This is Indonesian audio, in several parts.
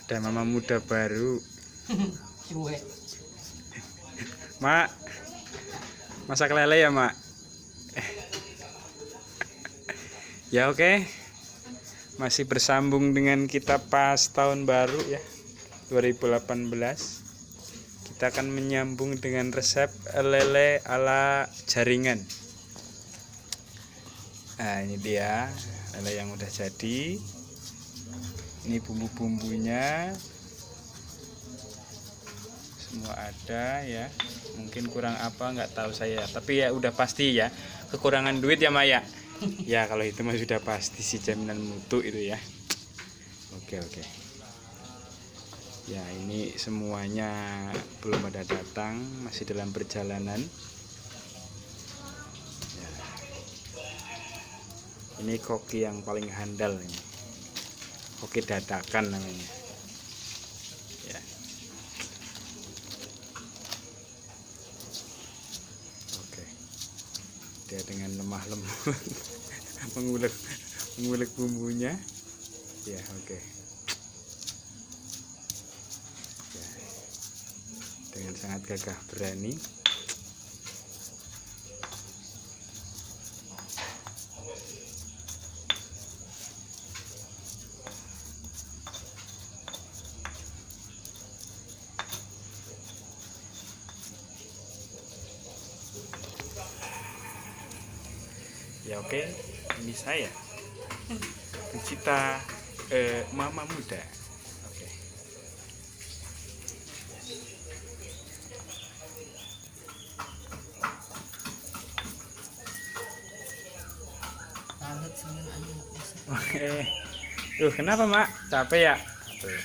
Ada mama muda baru. Mak, masak lele ya mak? Ya oke. Masih bersambung dengan kita pas tahun baru ya 2018. Kita akan menyambung dengan resep lele ala jaringan. Nah ini dia lele yang udah jadi. Ini bumbu-bumbunya semua ada ya. Mungkin kurang apa nggak tahu saya, tapi ya udah pasti ya kekurangan duit ya Maya. Ya kalau itu mah sudah pasti sih, jaminan mutu itu ya. Oke. Ya ini semuanya belum ada datang, masih dalam perjalanan ya. Ini koki yang paling handal ini, koki dadakan namanya ya. Oke, dia dengan lemah lembut mengulek bumbunya ya. Oke ya, dengan sangat gagah berani. Ya oke, ini saya pencipta mama muda. Oke. Oke. Kenapa mak? Capek ya? Tuh.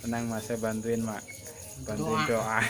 Tenang mas, saya bantuin mak. Bantuin doa.